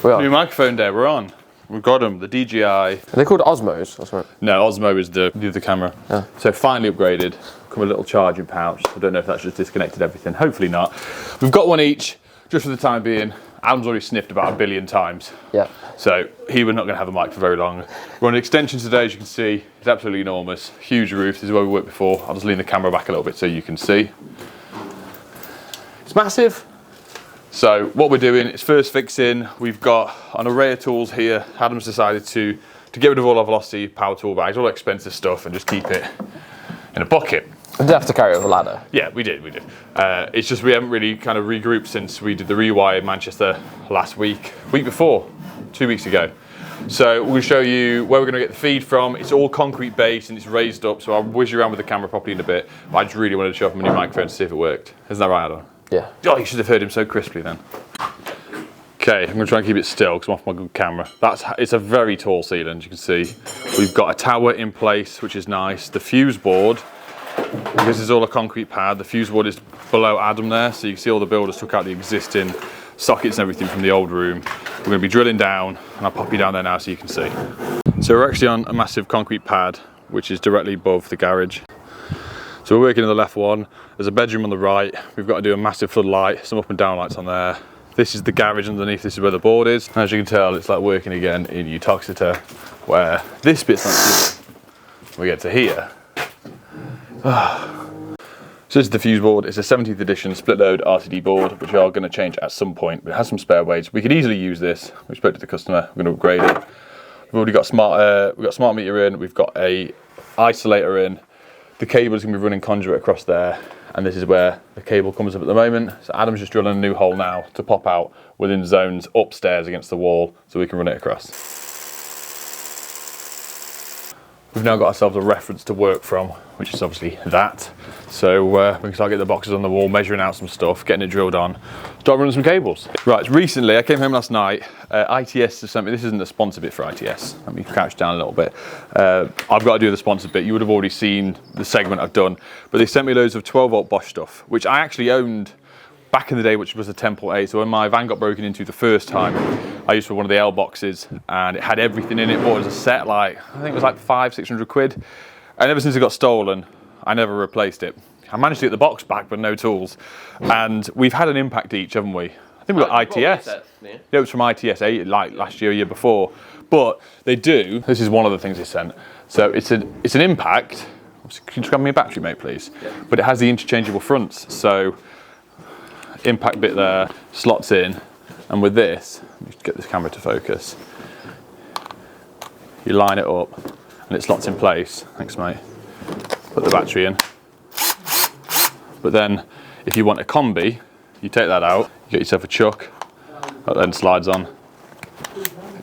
New microphone there, we're on. We've got them, the DJI. Are they called Osmos? That's right. No, Osmo is the camera. Yeah. So finally upgraded. Come with a little charging pouch. I don't know if that's just disconnected everything. Hopefully not. We've got one each, just for the time being. Adam's already sniffed about 1 billion times. Yeah. So he was not going to have a mic for very long. We're on an extension today, as you can see. It's absolutely enormous. Huge roof. This is where we worked before. I'll just lean the camera back a little bit so you can see. It's massive. So what we're doing is first fixing. We've got an array of tools here. Adam's decided to get rid of all our Velocity power tool bags, all the expensive stuff, and just keep it in a bucket. Did you have to carry it with a ladder? Yeah, we did. It's just we haven't really kind of regrouped since we did the rewire in Manchester last week before, 2 weeks ago. So we'll show you where we're going to get the feed from. It's all concrete based and it's raised up, so I'll whiz you around with the camera properly in a bit. But I just really wanted to show off my new microphone to see if it worked. Isn't that right, Adam? Yeah. Oh, you should have heard him so crisply then. Okay, I'm going to try and keep it still because I'm off my good camera. It's a very tall ceiling, as you can see. We've got a tower in place, which is nice. The fuse board, this is all a concrete pad. The fuse board is below Adam there, so you can see all the builders took out the existing sockets and everything from the old room. We're going to be drilling down, and I'll pop you down there now so you can see. So we're actually on a massive concrete pad, which is directly above the garage. So we're working on the left one. There's a bedroom on the right. We've got to do a massive floodlight, some up and down lights on there. This is the garage underneath, this is where the board is. As you can tell, it's like working again in Utoxeter, where this bit's not seen. We get to here. So this is the fuse board. It's a 17th edition split load RTD board, which we are going to change at some point, but it has some spare weights. We could easily use this. We spoke to the customer, we're going to upgrade it. We've already got we've got smart meter in, we've got a isolator in. The cable is going to be running conduit across there, and this is where the cable comes up at the moment. So Adam's just drilling a new hole now to pop out within zones upstairs against the wall so we can run it across. We've now got ourselves a reference to work from, which is obviously that. So we can start getting the boxes on the wall, measuring out some stuff, getting it drilled on, start running some cables. Right, recently I came home last night, ITS has sent me, this isn't the sponsor bit for ITS, let me crouch down a little bit. I've got to do the sponsor bit, you would have already seen the segment I've done, but they sent me loads of 12 volt Bosch stuff, which I actually owned back in the day, which was a 10.8, so when my van got broken into the first time, I used for one of the L boxes, and it had everything in it, bought it as a set, like, I think it was like 500-600 quid, and ever since it got stolen, I never replaced it. I managed to get the box back, but no tools, and we've had an Impact each, haven't we? I think we've got ITS. Yeah, it was from ITS, like last year, year before, but they do, this is one of the things they sent, so it's an Impact. Can you grab me a battery, mate, please? Yeah. But it has the interchangeable fronts, so Impact bit there, slots in, and with this, let me get this camera to focus, you line it up and it slots in place. Thanks, mate. Put the battery in. But then if you want a combi, you take that out, you get yourself a chuck, that then slides on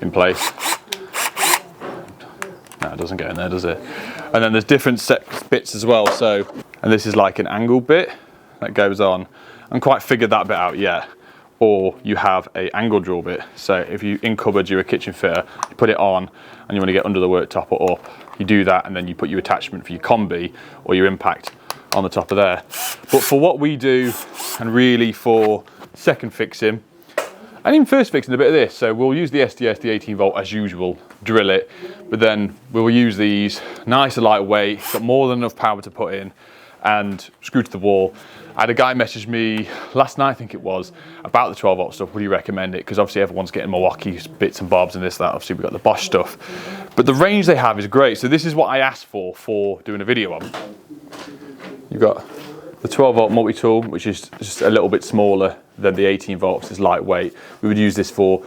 in place. No, it doesn't go in there, does it? And then there's different set bits as well, so, and this is like an angle bit that goes on. I haven't quite figured that bit out yet. Or you have a angle drill bit. So if you in cupboard, you're a kitchen fitter, you put it on and you want to get under the worktop or up, you do that, and then you put your attachment for your combi or your Impact on the top of there. But for what we do, and really for second fixing, and even first fixing a bit of this, so we'll use the SDS, the 18 volt as usual, drill it, but then we'll use these, nice and lightweight, got more than enough power to put in, and screw to the wall. I had a guy message me last night, I think it was, about the 12 volt stuff. Would you recommend it? Because obviously everyone's getting Milwaukee bits and bobs and this, that. Obviously we've got the Bosch stuff. But the range they have is great. So this is what I asked for doing a video on. You've got the 12 volt multi-tool, which is just a little bit smaller than the 18 volts. It's lightweight. We would use this for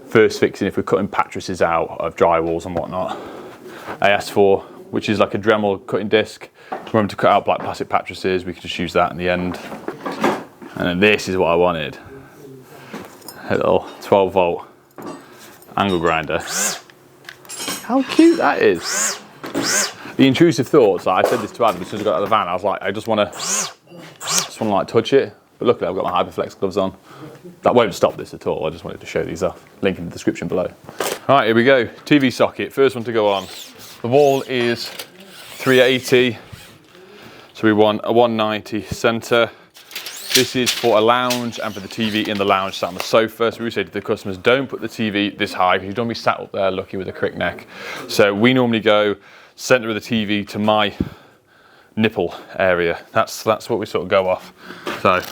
first fixing if we're cutting mattresses out of drywalls and whatnot. I asked for, which is like a Dremel cutting disc. Remember to cut out black plastic mattresses, we could just use that in the end. And then this is what I wanted. A little 12 volt angle grinder. How cute that is. The intrusive thoughts, like I said this to Adam as soon as I got out of the van, I was like, I just want to like touch it. But luckily I've got my Hyperflex gloves on. That won't stop this at all, I just wanted to show these off. Link in the description below. All right, here we go. TV socket, first one to go on. The wall is 380. So we want a 190 centre. This is for a lounge and for the TV in the lounge sat on the sofa. So we say to the customers, don't put the TV this high because you don't want to be sat up there lucky with a crick neck. So we normally go center of the TV to my nipple area. That's what we sort of go off. So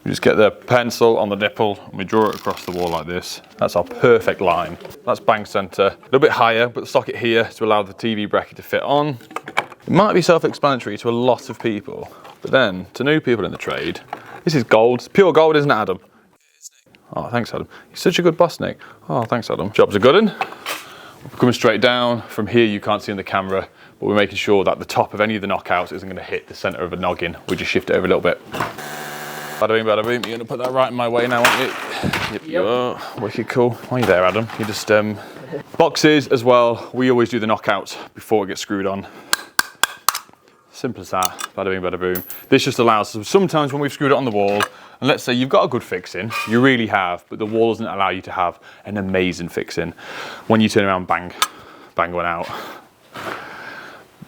we just get the pencil on the nipple and we draw it across the wall like this. That's our perfect line. That's bang center. A little bit higher, put the socket here to allow the TV bracket to fit on. It might be self-explanatory to a lot of people, but then to new people in the trade, this is gold. It's pure gold, isn't it, Adam? Oh, thanks, Adam. You're such a good boss, Nick. Oh, thanks, Adam. Job's a good one. We're coming straight down. From here, you can't see in the camera, but we're making sure that the top of any of the knockouts isn't going to hit the center of a noggin. We just shift it over a little bit. Bada bing, bada boom. You're going to put that right in my way now, aren't you? Yep, you are. Wicked cool. Why are you there, Adam? You just, boxes as well. We always do the knockouts before it gets screwed on. Simple as that, bada bing, bada boom. This just allows, sometimes when we've screwed it on the wall, and let's say you've got a good fixing, you really have, but the wall doesn't allow you to have an amazing fixing. When you turn around, bang, bang one out,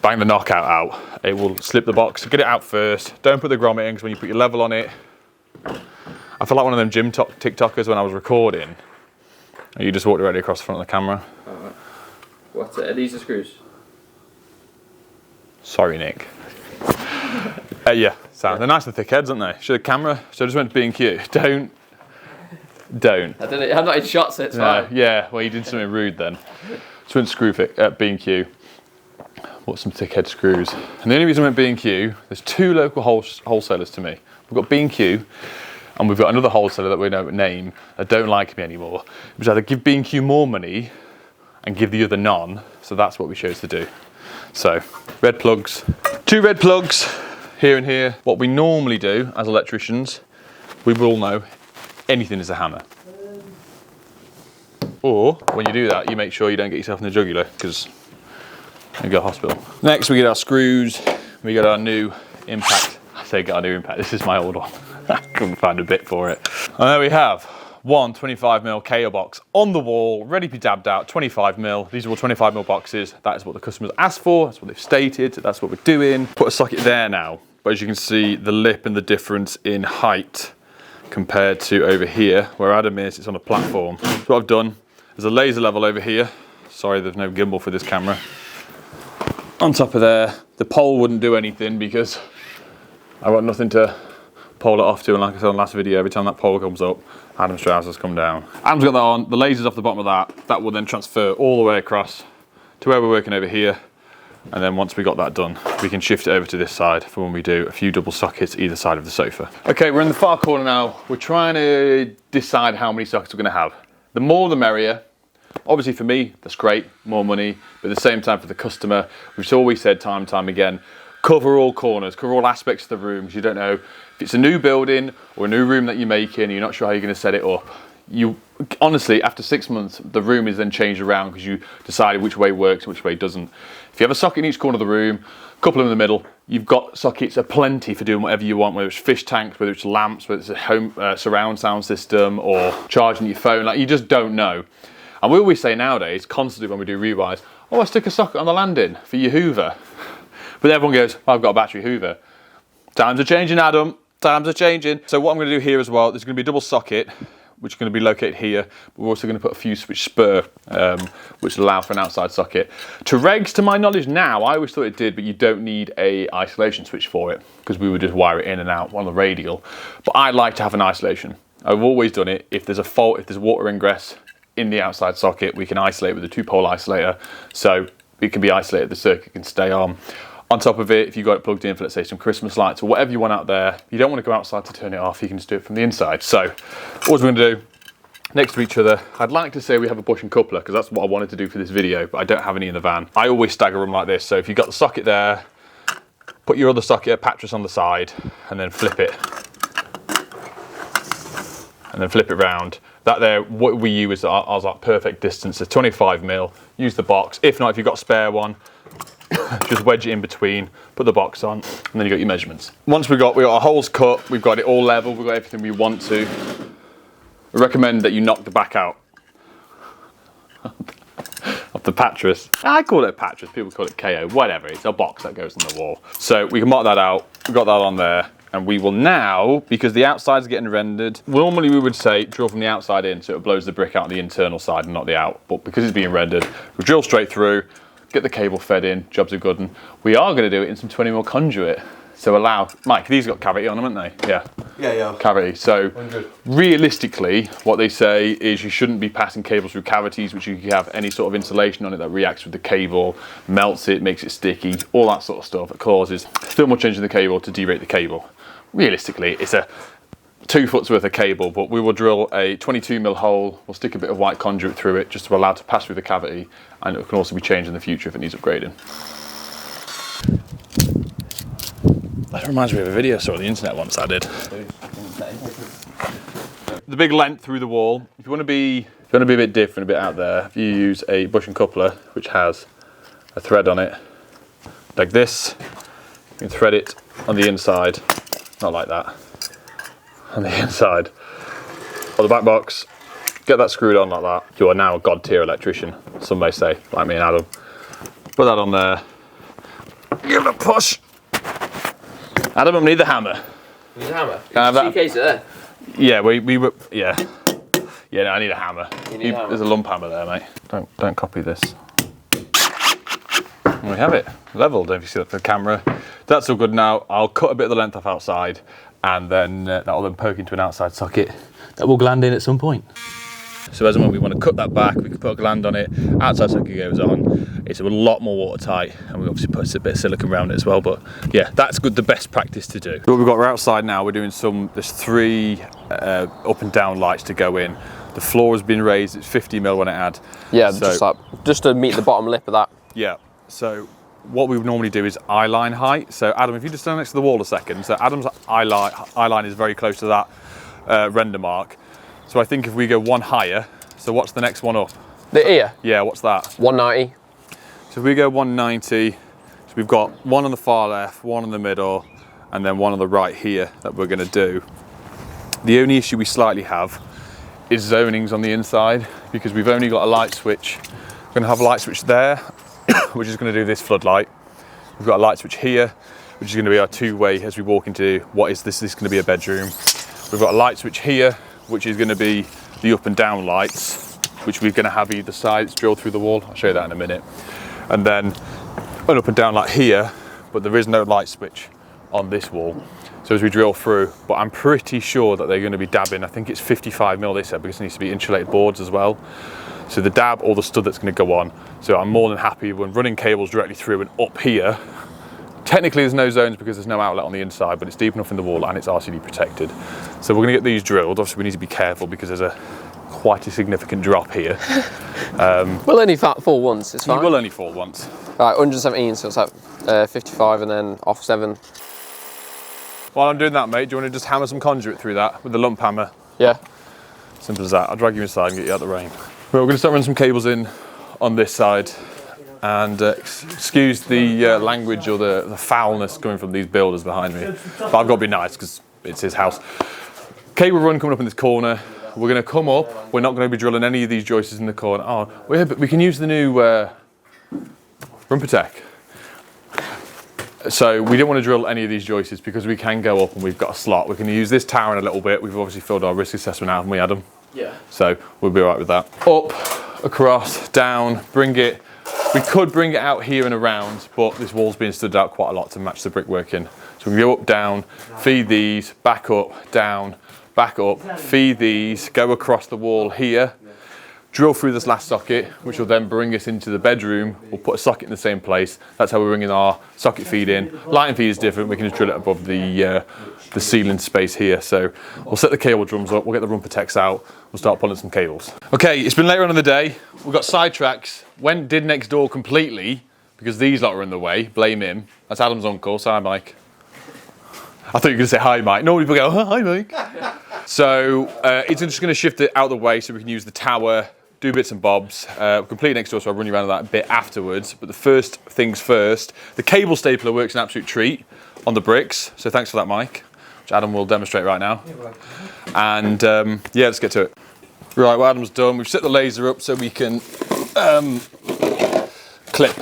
bang the knockout out, it will slip the box. Get it out first. Don't put the grommet in, because when you put your level on it, I feel like one of them gym TikTokers when I was recording, and you just walked directly across the front of the camera. What, are these the screws? Sorry, Nick. Yeah, sound. They're nice and thick heads, aren't they? Should the camera? So I just went to B&Q. Don't. I'm not in shot, so it's fine. Yeah, well, you did something rude then. Just went to screw fit at B&Q. Bought some thick head screws. And the only reason I went B&Q, there's two local wholesalers to me. We've got B&Q, and we've got another wholesaler that we don't name that don't like me anymore. Which either give B&Q more money and give the other none. So that's what we chose to do. So, red plugs, 2 red plugs, here and here. What we normally do as electricians, we will know anything is a hammer. Or, when you do that, you make sure you don't get yourself in the jugular, because you go to hospital. Next, we get our screws, we get our new impact. I say get our new impact, this is my old one. I couldn't find a bit for it. And there we have one 25mm KO box on the wall, ready to be dabbed out, 25mm. These are all 25mm boxes. That is what the customers asked for. That's what they've stated. That's what we're doing. Put a socket there now. But as you can see, the lip and the difference in height compared to over here, where Adam is, it's on a platform. So what I've done, there's a laser level over here. Sorry, there's no gimbal for this camera. On top of there, the pole wouldn't do anything because I've got nothing to pole it off to, and like I said on the last video, every time that pole comes up, Adam's trousers come down. Adam's got that on, the laser's off the bottom of that will then transfer all the way across to where we're working over here, and then once we got that done, we can shift it over to this side for when we do a few double sockets either side of the sofa. Okay, we're in the far corner now. We're trying to decide how many sockets we're gonna have. The more the merrier. Obviously for me, that's great, more money, but at the same time for the customer, we've always said time and time again, cover all corners, cover all aspects of the room, because you don't know if it's a new building or a new room that you're making, you're not sure how you're going to set it up. You honestly, after 6 months, the room is then changed around because you decided which way works and which way doesn't. If you have a socket in each corner of the room, a couple in the middle, you've got sockets aplenty for doing whatever you want, whether it's fish tanks, whether it's lamps, whether it's a home surround sound system or charging your phone, like you just don't know. And we always say nowadays, constantly when we do rewires, oh, I stick a socket on the landing for your Hoover. But everyone goes, oh, I've got a battery Hoover. Times are changing, Adam. Times are changing. So what I'm going to do here as well, there's going to be a double socket, which is going to be located here. But we're also going to put a fuse switch spur, which will allow for an outside socket. To regs, to my knowledge now, I always thought it did, but you don't need a isolation switch for it, because we would just wire it in and out on the radial. But I like to have an isolation. I've always done it. If there's a fault, if there's water ingress in the outside socket, we can isolate with a 2-pole isolator. So it can be isolated, the circuit can stay on. On top of it, if you've got it plugged in for, let's say, some Christmas lights or whatever you want out there, you don't want to go outside to turn it off, you can just do it from the inside. So, what we're going to do, next to each other, I'd like to say we have a bush and coupler, because that's what I wanted to do for this video, but I don't have any in the van. I always stagger them like this, so if you've got the socket there, put your other socket, pattress on the side, and then flip it. And then flip it round. That there, what we use is our perfect distance, is 25mm. Use the box. If not, if you've got a spare one, just wedge it in between, put the box on, and then you've got your measurements. Once we got our holes cut, we've got it all level, we've got everything we want to. We recommend that you knock the back out of the pattress. I call it a pattress, people call it KO, whatever, it's a box that goes on the wall. So we can mark that out, we've got that on there. And we will now, because the outside's getting rendered, normally we would say drill from the outside in so it blows the brick out the internal side and not the out. But because it's being rendered, we'll drill straight through, get the cable fed in, jobs are good. And we are going to do it in some 20mm conduit. So allow, Mike, these got cavity on them, haven't they? Yeah. Yeah. Cavity. So 100. realistically, what they say is you shouldn't be passing cables through cavities, which you can have any sort of insulation on it that reacts with the cable, melts it, makes it sticky, all that sort of stuff. That causes thermal change in the cable to derate the cable. Realistically, it's a 2 foot's worth of cable, but we will drill a 22mm hole. We'll stick a bit of white conduit through it just to allow it to pass through the cavity, and it can also be changed in the future if it needs upgrading. That reminds me of a video I saw on the internet once I did. The big length through the wall. If you want to be a bit different, a bit out there, if you use a bush and coupler which has a thread on it, like this, you can thread it on the inside, not like that, on the inside of the back box. Get that screwed on like that. You are now a god tier electrician, some may say, like me and Adam. Put that on there. Give it a push. Adam, I need the hammer. You need a hammer? Can I have that? Suitcase there. Yeah, we were, yeah. Yeah, no, I need a hammer. You need a hammer. There's a lump hammer there, mate. Don't copy this. And we have it, leveled, if you see that for the camera. That's all good now. I'll cut a bit of the length off outside, and then that'll then poke into an outside socket that will gland in at some point. So as and when we want to cut that back, we can put a gland on it, outside socket goes on. It's a lot more watertight, and we obviously put a bit of silicone around it as well, but yeah, that's good, the best practice to do. What we've got, we're outside now, we're doing there's 3 up and down lights to go in. The floor has been raised, it's 50mm when it had. Yeah, so, just to meet the bottom lip of that. Yeah, so what we would normally do is eye line height. So Adam, if you just stand next to the wall a second, so Adam's eye line is very close to that render mark. So I think if we go one higher, so what's the next one up? The ear? Yeah, what's that? 190. So if we go 190, so we've got one on the far left, one in the middle, and then one on the right here that we're going to do. The only issue we slightly have is zonings on the inside, because we've only got a light switch. We're going to have a light switch there, which is going to do this floodlight. We've got a light switch here, which is going to be our two-way as we walk into what is this? This is going to be a bedroom. We've got a light switch here, which is going to be the up and down lights, which we're going to have either side. It's drilled through the wall. I'll show you that in a minute. And then an up and down light here, but there is no light switch on this wall. So as we drill through, but I'm pretty sure that they're going to be dabbing, I think it's 55mm they said, because it needs to be insulated boards as well. So the dab or the stud that's going to go on. So I'm more than happy when running cables directly through and up here. Technically there's no zones because there's no outlet on the inside, but it's deep enough in the wall and it's RCD protected. So we're going to get these drilled. Obviously we need to be careful because there's quite a significant drop here. We'll only fall once, it's fine. You will only fall once. Right, 117, so it's like 55 and then off 7. While I'm doing that, mate, do you want to just hammer some conduit through that with the lump hammer? Yeah. Simple as that. I'll drag you inside and get you out of the rain. Right, we're going to start running some cables in on this side. And excuse the language or the foulness coming from these builders behind me. But I've got to be nice because it's his house. Cable run coming up in this corner. We're going to come up. We're not going to be drilling any of these joists in the corner. Oh, yeah, but we can use the new Rumpertech. So we don't want to drill any of these joists because we can go up and we've got a slot. We can use this tower in a little bit. We've obviously filled our risk assessment out, haven't we, Adam? Yeah. So we'll be all right with that. Up, across, down, bring it. We could bring it out here and around, but this wall's being stood out quite a lot to match the brickwork in. So we can go up, down, feed these, back up, down, back up, feed these, go across the wall here, drill through this last socket, which will then bring us into the bedroom. We'll put a socket in the same place. That's how we're bringing our socket feed in. Lighting feed is different. We can just drill it above the ceiling space here. So we'll set the cable drums up. We'll get the Rumpertechs out. We'll start pulling some cables. Okay, it's been later on in the day. We've got sidetracks. Did next door completely because these lot are in the way. Blame him. That's Adam's uncle. So hi, Mike. I thought you were going to say hi, Mike. Normally people go, oh, hi, Mike. So it's just going to shift it out of the way so we can use the tower, do bits and bobs. Complete next door, so I'll run you around that a bit afterwards. But the first things first, the cable stapler works an absolute treat on the bricks. So thanks for that, Mike, which Adam will demonstrate right now. And yeah, let's get to it. Right, well, Adam's done. We've set the laser up so we can clip,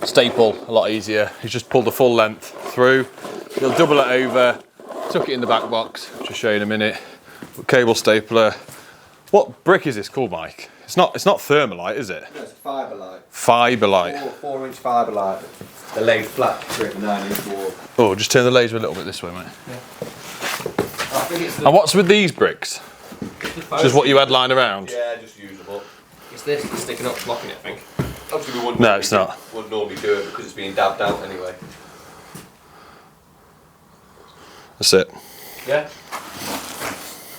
staple a lot easier. He's just pulled the full length through. He'll double it over, Tuck it in the back box, which I'll show you in a minute. Cable stapler. What brick is this called, Mike? It's not thermalite, is it? No, it's Fiberlite. Fiberlite. 4-inch Fiberlite. They're laid flat to create a 9-inch wall. Oh, just turn the laser a little bit this way, mate. Yeah. I think it's And what's with these bricks? Just what you had lying around? Yeah, just usable. It's this that's sticking up, blocking it, I think. Obviously, we wouldn't. No, it's not. Wouldn't normally do it because it's being dabbed out anyway. That's it. Yeah.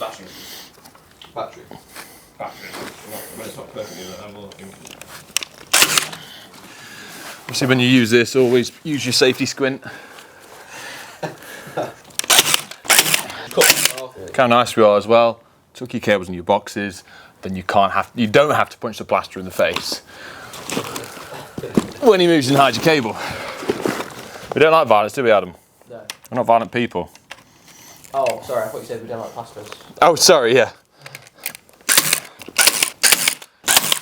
Battery. Battery. It's not perfectly level, I think. Obviously, when you use this, always use your safety squint. Look how nice we are as well. Tuck your cables in your boxes, then you don't have to punch the plaster in the face when he moves and hides your cable. We don't like violence, do we, Adam? No. We're not violent people. Oh, sorry, I thought you said we don't like pastas. Oh, sorry, yeah.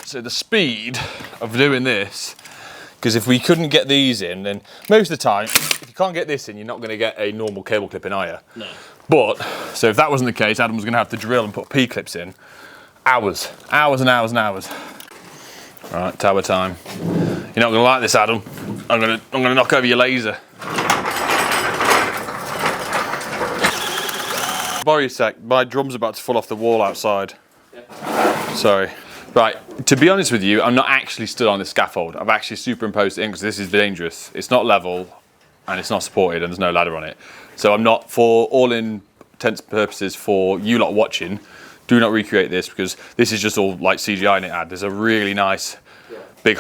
So the speed of doing this, because if we couldn't get these in, then most of the time, if you can't get this in, you're not going to get a normal cable clip in, are you? No. But, so if that wasn't the case, Adam was going to have to drill and put P-clips in. Hours and hours and hours. All right, tower time. You're not going to like this, Adam. I'm going to knock over your laser. Borrow your sec. My drum's about to fall off the wall outside. Yeah. Sorry. Right, to be honest with you, I'm not actually stood on this scaffold. I've actually superimposed it in because this is dangerous. It's not level and it's not supported and there's no ladder on it. So I'm not, for all intents and purposes, for you lot watching, do not recreate this because this is just all like CGI in it ad. There's a really nice big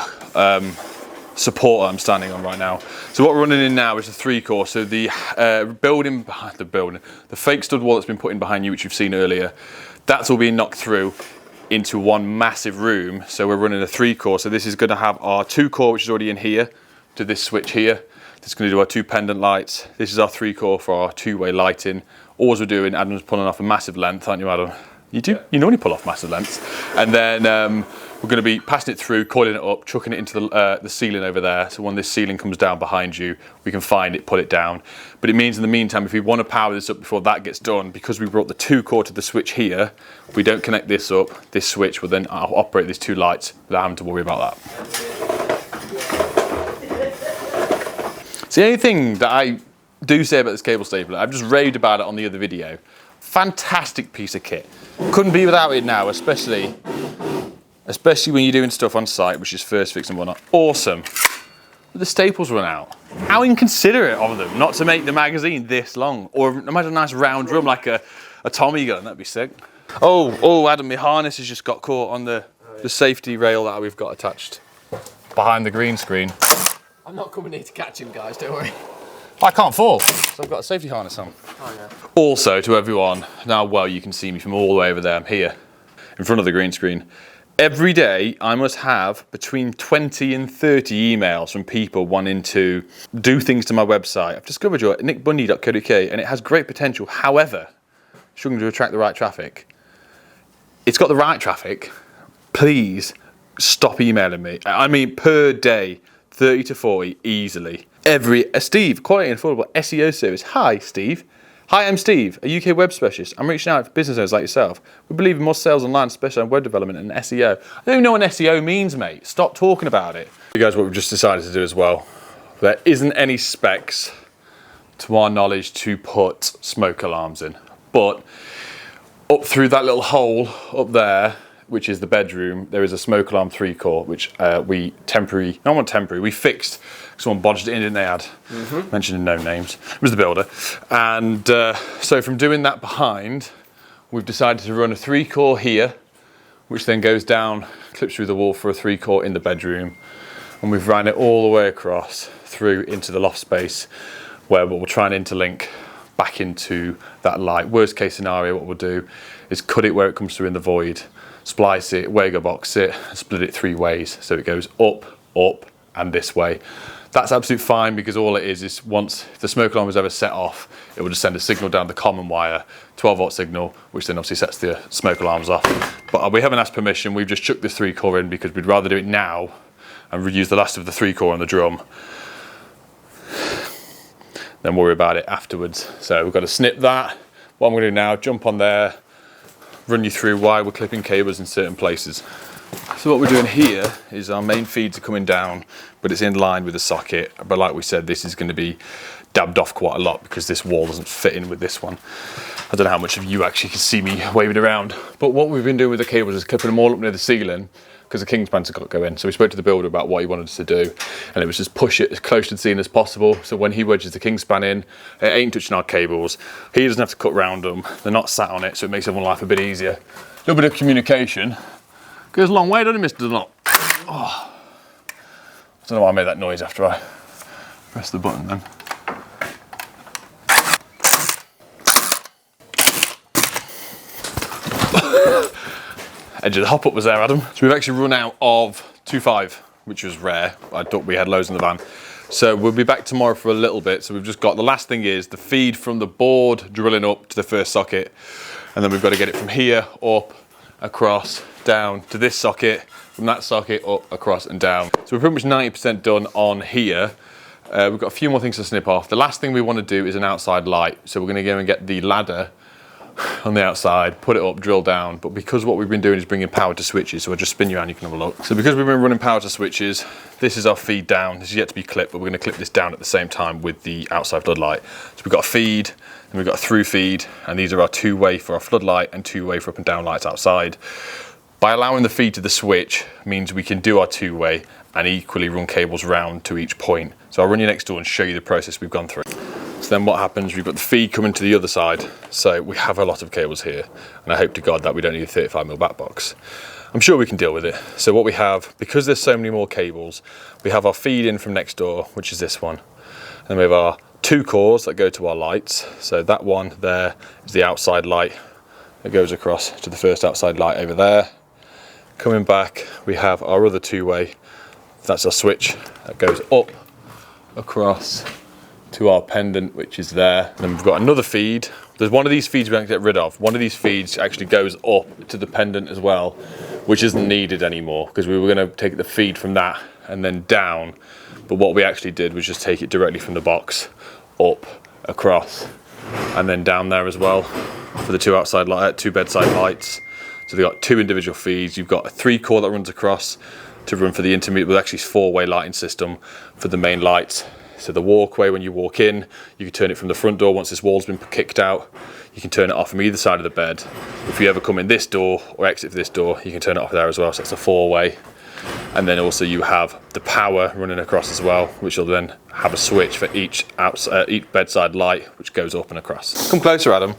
supporter I'm standing on right now. So what we're running in now is a 3-core. So the building behind the fake stud wall that's been put in behind you, which you've seen earlier, that's all being knocked through into one massive room. So we're running a 3-core. So this is going to have our 2-core, which is already in here, to this switch here. This is going to do our 2 pendant lights. This is our 3-core for our 2-way lighting. All we're doing, Adam's pulling off a massive length, aren't you, Adam? You do? Yeah. You normally pull off massive lengths. And then we're going to be passing it through, coiling it up, chucking it into the ceiling over there. So when this ceiling comes down behind you, we can find it, put it down. But it means in the meantime, if we want to power this up before that gets done, because we brought the 2-core to the switch here, we don't connect this up, this switch will then operate these 2 lights without having to worry about that. So the only thing that I do say about this cable stapler, I've just raved about it on the other video. Fantastic piece of kit. Couldn't be without it now, especially when you're doing stuff on site, which is first fix and whatnot. Awesome. But the staples run out. How inconsiderate of them not to make the magazine this long. Or imagine a nice round drum like a Tommy gun, that'd be sick. Oh, Adam, my harness has just got caught on the safety rail that we've got attached behind the green screen. I'm not coming here to catch him, guys, don't worry. I can't fall, so I've got a safety harness on. Oh, yeah. Also, to everyone, now, well, you can see me from all the way over there. I'm here, in front of the green screen. Every day, I must have between 20 and 30 emails from people wanting to do things to my website. I've discovered you at nickbundy.co.uk, and it has great potential. However, struggling to attract the right traffic. It's got the right traffic. Please stop emailing me. I mean, per day, 30 to 40 easily. Steve, quality and affordable SEO service. Hi, Steve. Hi, I'm Steve, a UK web specialist. I'm reaching out to business owners like yourself. We believe in more sales online, especially on web development and SEO. I don't even know what SEO means, mate. Stop talking about it. You guys, what we've just decided to do as well. There isn't any specs, to our knowledge, to put smoke alarms in. But up through that little hole up there, which is the bedroom, there is a smoke alarm 3-core, which we fixed. Someone bodged it in, didn't they, Ad? Mentioning no names. It was the builder. And so from doing that behind, we've decided to run a 3-core here, which then goes down, clips through the wall for a 3-core in the bedroom. And we've ran it all the way across through into the loft space, where we'll try and interlink back into that light. Worst case scenario, what we'll do is cut it where it comes through in the void, splice it, Wago box it, and split it 3 ways. So it goes up, and this way. That's absolutely fine because all it is once the smoke alarm was ever set off, it will just send a signal down the common wire, 12-volt signal, which then obviously sets the smoke alarms off. But we haven't asked permission. We've just chucked this 3-core in because we'd rather do it now and reuse the last of the 3-core on the drum then worry about it afterwards. So we've got to snip that. What I'm going to do now, jump on there, run you through why we're clipping cables in certain places. So what we're doing here is our main feeds are coming down, but it's in line with the socket. But like we said, this is going to be dabbed off quite a lot because this wall doesn't fit in with this one. I don't know how much of you actually can see me waving around, but what we've been doing with the cables is clipping them all up near the ceiling because the Kingspan's got to go in. So we spoke to the builder about what he wanted us to do, and it was just push it as close to the ceiling as possible. So when he wedges the Kingspan in, it ain't touching our cables. He doesn't have to cut round them. They're not sat on it, so it makes everyone's life a bit easier. A little bit of communication goes a long way, doesn't it, Mr. Dunlop? Oh. I don't know why I made that noise after I pressed the button then. Edge of the hop-up was there, Adam. So we've actually run out of 2.5, which was rare. I thought we had loads in the van. So we'll be back tomorrow for a little bit. So we've just got, the last thing is the feed from the board drilling up to the first socket. And then we've got to get it from here, up, across, down to this socket, from that socket, up, across and down. So we're pretty much 90% done on here. We've got a few more things to snip off. The last thing we want to do is an outside light. So we're going to go and get the ladder on the outside, put it up, drill down. But because what we've been doing is bringing power to switches, so I'll just spin you around, you can have a look. So because we've been running power to switches, this is our feed down. This is yet to be clipped, but we're going to clip this down at the same time with the outside floodlight. So we've got a feed, and we've got a through feed, and these are our two-way for our floodlight and two-way for up and down lights outside. By allowing the feed to the switch means we can do our two-way and equally run cables round to each point. So I'll run you next door and show you the process we've gone through. So then what happens, we've got the feed coming to the other side. So we have a lot of cables here, and I hope to God that we don't need a 35mm back box. I'm sure we can deal with it. So what we have, because there's so many more cables, we have our feed in from next door, which is this one. And then we have our two cores that go to our lights. So that one there is the outside light that goes across to the first outside light over there. Coming back, we have our other two-way. That's our switch that goes up, across to our pendant, which is there. And then we've got another feed. There's one of these feeds we're going to get rid of. One of these feeds actually goes up to the pendant as well, which isn't needed anymore because we were going to take the feed from that and then down. But what we actually did was just take it directly from the box up, across, and then down there as well for the two bedside lights. So they've got two individual feeds. You've got a 3-core that runs across to run for the intermediate, but actually 4-way lighting system for the main lights. So the walkway, when you walk in, you can turn it from the front door. Once this wall's been kicked out, you can turn it off from either side of the bed. If you ever come in this door or exit this door, you can turn it off there as well. So it's a 4-way. And then also you have the power running across as well, which will then have a switch for each bedside light, which goes up and across. Come closer, Adam.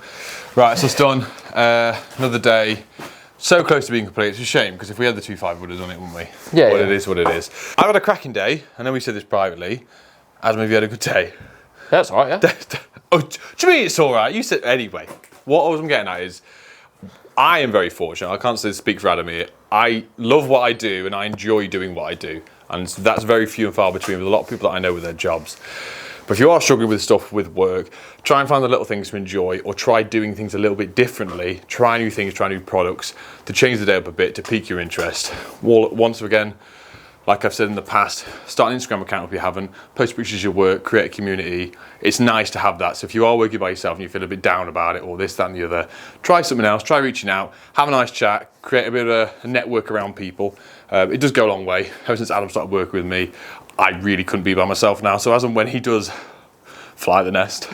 Right, so it's done. Another day. So close to being complete. It's a shame because if we had the 2.5, we would have done it, wouldn't we? Yeah. But it is what it is. I've had a cracking day. I know we said this privately. Adam, have you had a good day? That's all right, yeah. Oh, do you mean it's all right? You said anyway. What I'm getting at is, I am very fortunate. I can't speak for Adam here. I love what I do and I enjoy doing what I do, and that's very few and far between with a lot of people that I know with their jobs. But if you are struggling with stuff with work, try and find the little things to enjoy, or try doing things a little bit differently. Try new things, try new products to change the day up a bit, to pique your interest. Once again, like I've said in the past, start an Instagram account if you haven't, post pictures of your work, create a community. It's nice to have that. So if you are working by yourself and you feel a bit down about it, or this, that and the other, try something else, try reaching out, have a nice chat, create a bit of a network around people. It does go a long way. Ever since Adam started working with me, I really couldn't be by myself now. So as and when he does fly the nest,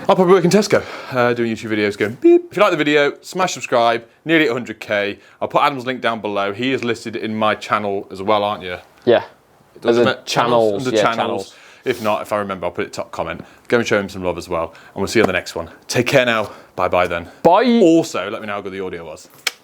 I'll probably work in Tesco, doing YouTube videos going beep. If you like the video, smash subscribe, nearly 100k. I'll put Adam's link down below. He is listed in my channel as well, aren't you? Yeah. Under Channels. If not, if I remember, I'll put it top comment. Go and show him some love as well. And we'll see you on the next one. Take care now. Bye-bye then. Bye. Also, let me know how good the audio was.